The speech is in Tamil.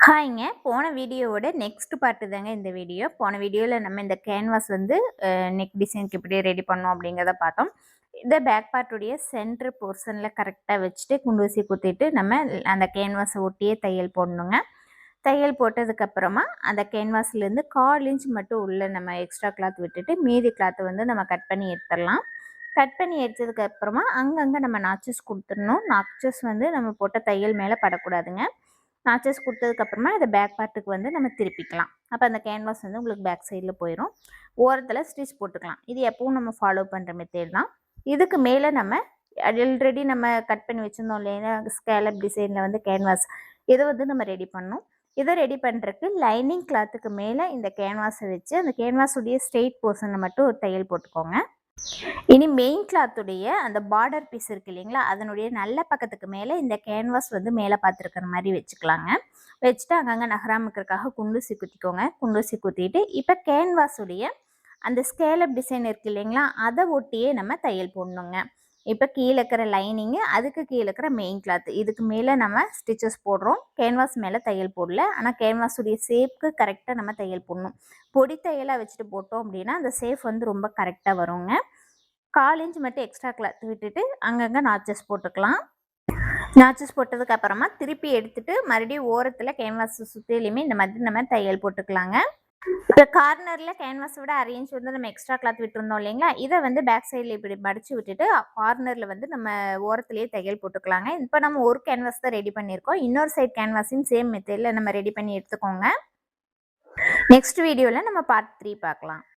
ஹாய்ங்க. போன வீடியோவோட நெக்ஸ்ட் பார்ட் தாங்க இந்த வீடியோ. போன வீடியோல நம்ம இந்த கேன்வாஸ் வந்து நெக் டிசைனுக்கு எப்படி ரெடி பண்ணோம் அப்படிங்கிறத பார்த்தோம். இந்த பேக் பார்ட்டுடைய சென்டர் போர்ஷனில் கரெக்டாக வச்சுட்டு குண்டூசி குத்திட்டு நம்ம அந்த கேன்வாஸை ஒட்டியே தையல் போடணுங்க. தையல் போட்டதுக்கப்புறமா அந்த கேன்வாஸ்லேருந்து 1/4 இன்ச் மட்டும் உள்ள நம்ம எக்ஸ்ட்ரா கிளாத் விட்டுட்டு மீதி கிளாத்தை வந்து நம்ம கட் பண்ணி எடுத்துடலாம். கட் பண்ணி எடுத்ததுக்கப்புறமா அங்கங்கே நம்ம நாச்சஸ் கொடுத்துடணும். நாச்சஸ் வந்து நம்ம போட்ட தையல் மேலே படக்கூடாதுங்க. நாச்சஸ் கொடுத்ததுக்கப்புறமா இதை பேக் பார்ட்டுக்கு வந்து நம்ம திருப்பிக்கலாம். அப்போ அந்த கேன்வாஸ் வந்து உங்களுக்கு பேக் சைடில் போயிடும். ஓரத்தில் ஸ்டிச் போட்டுக்கலாம். இது எப்பவும் நம்ம ஃபாலோ பண்ணுற மெத்தேட் தான். இதுக்கு மேலே நம்ம ஆல்ரெடி நம்ம கட் பண்ணி வச்சுருந்தோம் இல்லையா ஸ்கேலப் டிசைனில் வந்து கேன்வாஸ், இதை வந்து நம்ம ரெடி பண்ணணும். இதை ரெடி பண்ணுறதுக்கு லைனிங் கிளாத்துக்கு மேலே இந்த கேன்வாஸை வச்சு அந்த கேன்வாஸுடைய ஸ்ட்ரெயிட் போர்ஷனில் மட்டும் ஒரு தையல் போட்டுக்கோங்க. இனி மெயின் கிளாத்துடைய அந்த பார்டர் பீஸ் இருக்கு இல்லைங்களா, அதனுடைய நல்ல பக்கத்துக்கு மேலே இந்த கேன்வாஸ் வந்து மேலே பார்த்துருக்கிற மாதிரி வச்சுக்கலாங்க. வச்சுட்டு அங்கங்கே நகராமக்கிறதுக்காக குண்டூசி குத்திக்கோங்க. குண்டூசி குத்திட்டு இப்போ கேன்வாஸுடைய அந்த ஸ்கேலப் டிசைன் இருக்குது இல்லைங்களா, அதை ஒட்டியே நம்ம தையல் போடணுங்க. இப்போ கீழே இருக்கிற லைனிங்கு, அதுக்கு கீழே இருக்கிற மெயின் கிளாத்து, இதுக்கு மேலே நம்ம ஸ்டிச்சஸ் போடுறோம். கேன்வாஸ் மேலே தையல் போடல, ஆனால் கேன்வாஸுடைய ஷேப்புக்கு கரெக்டாக நம்ம தையல் போடணும். பொடி தையலாக வச்சுட்டு போட்டோம் அப்படின்னா அந்த ஷேப் வந்து ரொம்ப கரெக்டாக வருங்க. 1/4 இன்ச் மட்டும் எக்ஸ்ட்ரா கிளாத் விட்டுட்டு அங்கங்கே நாச்சஸ் போட்டுக்கலாம். நாச்சஸ் போட்டதுக்கப்புறமா திருப்பி எடுத்துட்டு மறுபடியும் ஓரத்தில் கேன்வாஸ் சுற்றிலையுமே இந்த மாதிரி நம்ம தையல் போட்டுக்கலாங்க. இப்போ கார்னரில் கேன்வாஸை விட 1/2 இன்ச் வந்து நம்ம எக்ஸ்ட்ரா கிளாத் விட்டுருந்தோம் இல்லைங்களா, இதை வந்து பேக் சைடில் இப்படி மடித்து விட்டுட்டு கார்னரில் வந்து நம்ம ஓரத்துலேயே தையல் போட்டுக்கலாங்க. இப்போ நம்ம ஒரு கேன்வாஸ் தான் ரெடி பண்ணியிருக்கோம். இன்னொரு சைட் கேன்வாஸையும் சேம் மெத்தடில் நம்ம ரெடி பண்ணி எடுத்துக்கோங்க. நெக்ஸ்ட் வீடியோவில் நம்ம பார்ட் 3 பார்க்கலாம்.